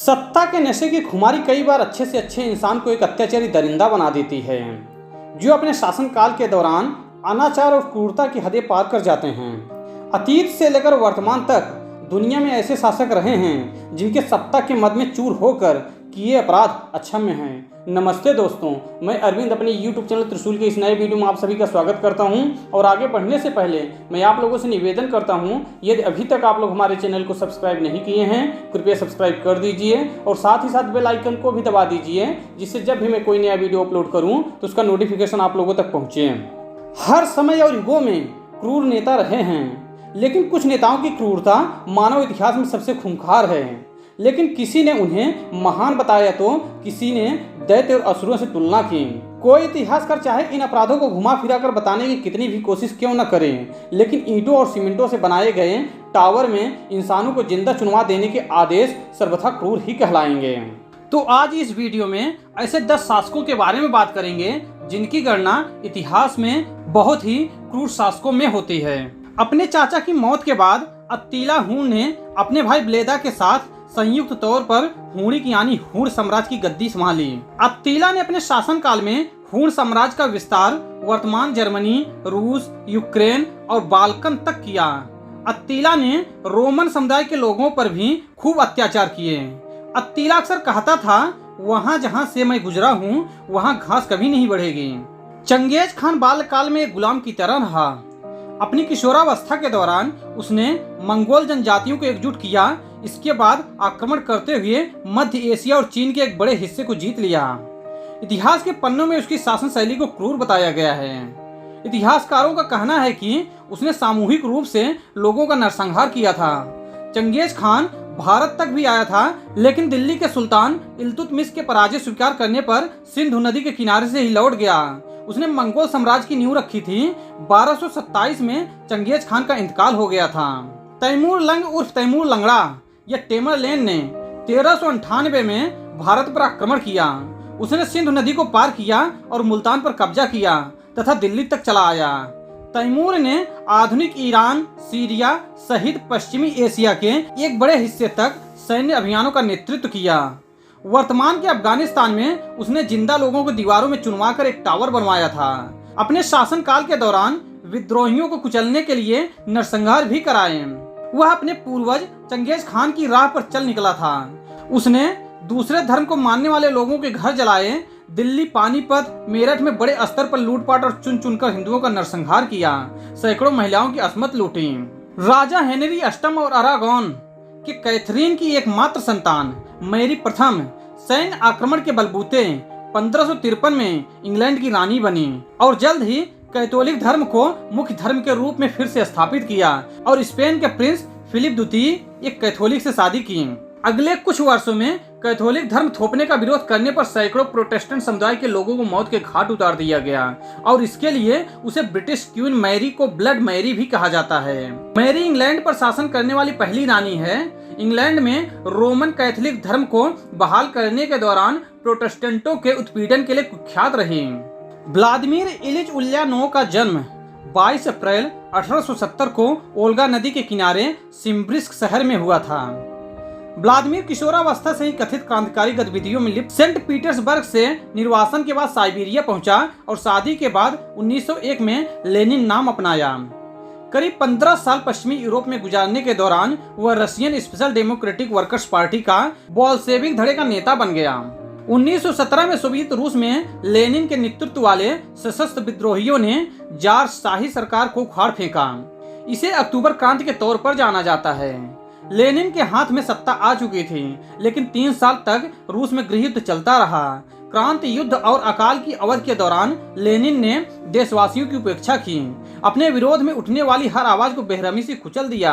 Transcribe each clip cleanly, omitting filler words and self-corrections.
सत्ता के नशे की खुमारी कई बार अच्छे से अच्छे इंसान को एक अत्याचारी दरिंदा बना देती है, जो अपने शासनकाल के दौरान अनाचार और क्रूरता की हदें पार कर जाते हैं। अतीत से लेकर वर्तमान तक दुनिया में ऐसे शासक रहे हैं जिनके सत्ता के मद में चूर होकर किए अपराध अक्षम्य हैं। नमस्ते दोस्तों, मैं अरविंद अपने YouTube चैनल त्रिशूल के इस नए वीडियो में आप सभी का स्वागत करता हूं। और आगे बढ़ने से पहले मैं आप लोगों से निवेदन करता हूं, यदि अभी तक आप लोग हमारे चैनल को सब्सक्राइब नहीं किए हैं, कृपया सब्सक्राइब कर दीजिए और साथ ही साथ बेल आइकन को भी दबा दीजिए, जिससे जब भी मैं कोई नया वीडियो अपलोड करूँ तो उसका नोटिफिकेशन आप लोगों तक पहुँचे। हर समय और युगों में क्रूर नेता रहे हैं, लेकिन कुछ नेताओं की क्रूरता मानव इतिहास में सबसे खूंखार है। लेकिन किसी ने उन्हें महान बताया तो किसी ने दैत्य और असुरों से तुलना की। कोई इतिहासकार चाहे इन अपराधों को घुमा फिरा कर बताने की कितनी भी कोशिश क्यों न करें, लेकिन ईंटों और सीमेंटों से बनाए गए टावर में इंसानों को जिंदा चुनवा देने के आदेश सर्वथा क्रूर ही कहलाएंगे। तो आज इस वीडियो में ऐसे 10 शासकों के बारे में बात करेंगे जिनकी गणना इतिहास में बहुत ही क्रूर शासकों में होती है। अपने चाचा की मौत के बाद अत्तिला हूण ने अपने भाई ब्लेदा के साथ संयुक्त तौर पर हूणिक यानी हूण साम्राज्य की गद्दी संभाली। अत्तिला ने अपने शासनकाल में हूण साम्राज्य का विस्तार वर्तमान जर्मनी, रूस, यूक्रेन और बाल्कन तक किया। अत्तिला ने रोमन समुदाय के लोगों पर भी खूब अत्याचार किए। अत्तिला अक्सर कहता था, वहां जहां से मैं गुजरा हूं वहां घास कभी नहीं बढ़ेगी। चंगेज खान बाल्यकाल में एक गुलाम की तरह रहा। अपनी किशोरावस्था के दौरान उसने मंगोल जनजातियों को एकजुट किया। इसके बाद आक्रमण करते हुए मध्य एशिया और चीन के एक बड़े हिस्से को जीत लिया। इतिहास के पन्नों में उसकी शासन शैली को क्रूर बताया गया है। इतिहासकारों का कहना है कि उसने सामूहिक रूप से लोगों का नरसंहार किया था। चंगेज खान भारत तक भी आया था, लेकिन दिल्ली के सुल्तान इल्तुतमिश के पराजय स्वीकार करने पर सिंधु नदी के किनारे से ही लौट गया। उसने मंगोल साम्राज्य की नींव रखी थी। 1227 में चंगेज खान का इंतकाल हो गया था। तैमूर लंग उर्फ तैमूर लंगड़ा या टेमरलेन ने 1398 में भारत पर आक्रमण किया। उसने सिंधु नदी को पार किया और मुल्तान पर कब्जा किया तथा दिल्ली तक चला आया। तैमूर ने आधुनिक ईरान, सीरिया सहित पश्चिमी एशिया के एक बड़े हिस्से तक सैन्य अभियानों का नेतृत्व किया। वर्तमान के अफगानिस्तान में उसने जिंदा लोगों को दीवारों में चुनवाकर एक टावर बनवाया था। अपने शासनकाल के दौरान विद्रोहियों को कुचलने के लिए नरसंहार भी कराए। वह अपने पूर्वज चंगेज खान की राह पर चल निकला था। उसने दूसरे धर्म को मानने वाले लोगों के घर जलाए। दिल्ली, पानीपत, मेरठ में बड़े स्तर पर लूटपाट और चुन चुनकर हिंदुओं का नरसंहार किया। सैकड़ों महिलाओं की असमत लूटी। राजा हेनरी अष्टम और अरागोन के कैथरीन की एकमात्र संतान मैरी प्रथम सैन्य आक्रमण के बलबूते 1553 में इंग्लैंड की रानी बनी और जल्द ही कैथोलिक धर्म को मुख्य धर्म के रूप में फिर से स्थापित किया और स्पेन के प्रिंस फिलिप द्वितीय एक कैथोलिक से शादी की। अगले कुछ वर्षों में कैथोलिक धर्म थोपने का विरोध करने पर सैकड़ों प्रोटेस्टेंट समुदाय के लोगों को मौत के घाट उतार दिया गया और इसके लिए उसे ब्रिटिश क्वीन मैरी को ब्लड मैरी भी कहा जाता है। मैरी इंग्लैंड पर शासन करने वाली पहली रानी है। इंग्लैंड में रोमन कैथोलिक धर्म को बहाल करने के दौरान प्रोटेस्टेंटों के उत्पीड़न के लिए कुख्यात रही। व्लादिमीर इलिच उल्यानोव का जन्म 22 अप्रैल 1870 को ओल्गा नदी के किनारे सिम्ब्रिस्क शहर में हुआ था। व्लादिमीर किशोरावस्था से ही कथित क्रांतिकारी गतिविधियों में लिप्त सेंट पीटर्सबर्ग से निर्वासन के बाद साइबेरिया पहुंचा और शादी के बाद 1901 में लेनिन नाम अपनाया। करीब 15 साल पश्चिमी यूरोप में गुजारने के दौरान वह Russian special democratic workers party का बोल्शेविक धड़े का नेता बन गया। 1917 में सोवियत रूस में लेनिन के नेतृत्व वाले सशस्त्र विद्रोहियों ने जार शाही सरकार को उखाड़ फेंका। इसे अक्टूबर क्रांति के तौर पर जाना जाता है। लेनिन के हाथ में सत्ता आ चुकी थी, लेकिन 3 साल तक रूस में गृहयुद्ध चलता रहा। क्रांति युद्ध और अकाल की अवधि के दौरान लेनिन ने देशवासियों की उपेक्षा की। अपने विरोध में उठने वाली हर आवाज को बेरहमी से कुचल दिया।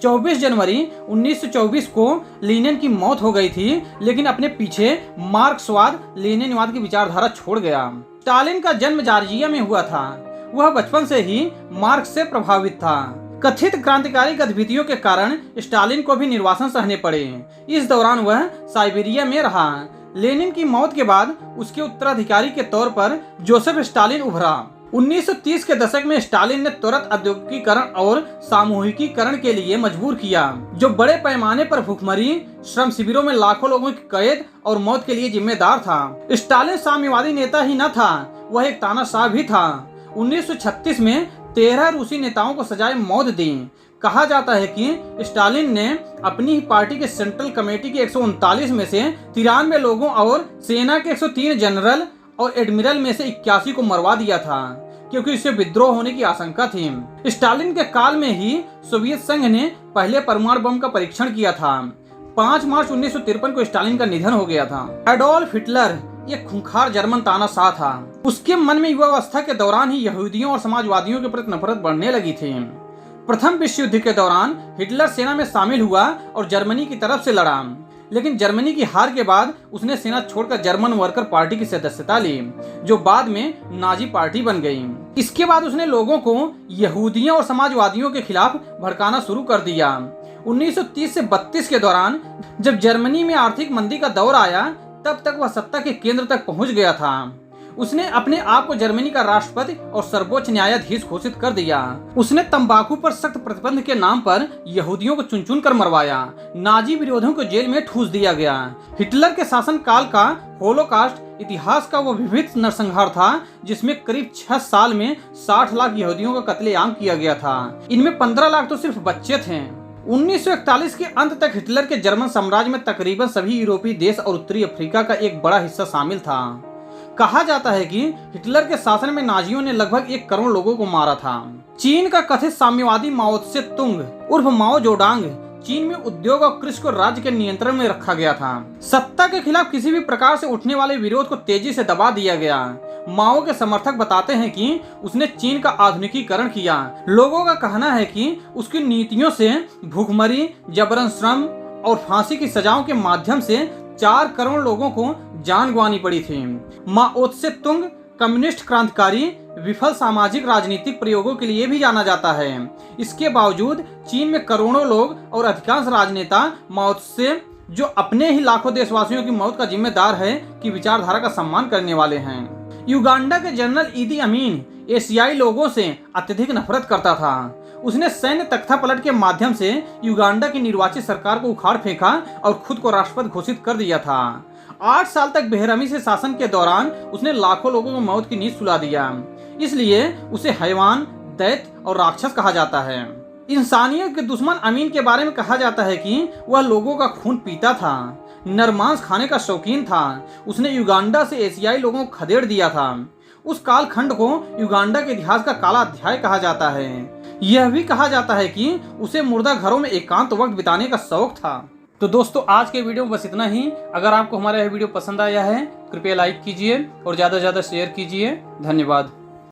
24 जनवरी 1924 को लेनिन की मौत हो गई थी, लेकिन अपने पीछे मार्क्सवाद लेनिनवाद की विचारधारा छोड़ गया। स्टालिन का जन्म जॉर्जिया में हुआ था। वह बचपन से ही मार्क्स से प्रभावित था। कथित क्रांतिकारी गतिविधियों के कारण स्टालिन को भी निर्वासन सहने पड़े। इस दौरान वह साइबेरिया में रहा। लेनिन की मौत के बाद उसके उत्तराधिकारी के तौर पर जोसेफ स्टालिन उभरा। 1930 के दशक में स्टालिन ने तुरंत औद्योगिकीकरण और सामूहिकीकरण के लिए मजबूर किया, जो बड़े पैमाने पर भूखमरी, श्रम शिविरों में लाखों लोगों की कैद और मौत के लिए जिम्मेदार था। स्टालिन साम्यवादी नेता ही न था, वह एक तानाशाह भी था। 1936 में 13 रूसी नेताओं को सजाए मौत दी। कहा जाता है कि स्टालिन ने अपनी ही पार्टी के सेंट्रल कमेटी के 139 में से 93 लोगों और सेना के 103 जनरल और एडमिरल में से 81 को मरवा दिया था, क्योंकि इससे विद्रोह होने की आशंका थी। स्टालिन के काल में ही सोवियत संघ ने पहले परमाणु बम का परीक्षण किया था। 5 मार्च 1953 को स्टालिन का निधन हो गया था। एडोल्फ हिटलर एक खूंखार जर्मन तानाशाह था। उसके मन में युवावस्था के दौरान ही यहूदियों और समाजवादियों के प्रति नफरत बढ़ने लगी थी। प्रथम विश्व युद्ध के दौरान हिटलर सेना में शामिल हुआ और जर्मनी की तरफ से लड़ा, लेकिन जर्मनी की हार के बाद उसने सेना छोड़कर जर्मन वर्कर पार्टी की सदस्यता ली, जो बाद में नाजी पार्टी बन गई। इसके बाद उसने लोगों को यहूदियों और समाजवादियों के खिलाफ भड़काना शुरू कर दिया। 1930 से 32 के दौरान जब जर्मनी में आर्थिक मंदी का दौर आया, तब तक वह सत्ता के केंद्र तक पहुंच गया था। उसने अपने आप को जर्मनी का राष्ट्रपति और सर्वोच्च न्यायाधीश घोषित कर दिया। उसने तंबाकू पर सख्त प्रतिबंध के नाम पर यहूदियों को चुन चुन कर मरवाया। नाजी विरोधियों को जेल में ठूस दिया गया। हिटलर के शासन काल का होलोकास्ट इतिहास का वो विविध नरसंहार था, जिसमें करीब 6 साल में 60 लाख यहूदियों का कत्लेआम किया गया था। इनमें 15 लाख तो सिर्फ बच्चे थे। 1941 के अंत तक हिटलर के जर्मन साम्राज्य में तकरीबन सभी यूरोपीय देश और उत्तरी अफ्रीका का एक बड़ा हिस्सा शामिल था। कहा जाता है कि हिटलर के शासन में नाजियों ने लगभग 1 करोड़ लोगों को मारा था। चीन का कथित साम्यवादी माओ त्से तुंग उर्फ माओ जोडांग चीन में उद्योग और कृषि को राज्य के नियंत्रण में रखा गया था। सत्ता के खिलाफ किसी भी प्रकार से उठने वाले विरोध को तेजी से दबा दिया गया। माओ के समर्थक बताते हैं कि उसने चीन का आधुनिकीकरण किया। लोगों का कहना है कि उसकी नीतियों से भूखमरी, जबरन श्रम और फांसी की सजाओं के माध्यम से 4 करोड़ लोगों को जान गंवानी पड़ी थी। माओ त्से तुंग कम्युनिस्ट क्रांतिकारी, विफल सामाजिक राजनीतिक प्रयोगों के लिए भी जाना जाता है। इसके बावजूद चीन में करोड़ों लोग और अधिकांश राजनेता माओ त्से, जो अपने ही लाखों देशवासियों की मौत का जिम्मेदार है, की विचारधारा का सम्मान करने वाले हैं। युगांडा के जनरल ईदी अमीन एशियाई लोगों से अत्यधिक नफरत करता था। उसने सैन्य तख्तापलट के माध्यम से युगांडा की निर्वाचित सरकार को उखाड़ फेंका और खुद को राष्ट्रपति घोषित कर दिया था। 8 साल तक बेरहमी से शासन के दौरान उसने लाखों लोगों को मौत की नींद सुला दिया। इसलिए उसे हैवान, दैत्य और राक्षस कहा जाता है। इंसानियत के दुश्मन अमीन के बारे में कहा जाता है कि वह लोगों का खून पीता था, नरमांस खाने का शौकीन था। उसने युगांडा से एशियाई लोगों को खदेड़ दिया था। उस कालखंड को युगांडा के इतिहास का काला अध्याय कहा जाता है। यह भी कहा जाता है कि उसे मुर्दा घरों में एकांत वक्त बिताने का शौक था। तो दोस्तों, आज के वीडियो में बस इतना ही। अगर आपको हमारा यह वीडियो पसंद आया है, कृपया लाइक कीजिए और ज़्यादा से ज़्यादा शेयर कीजिए। धन्यवाद।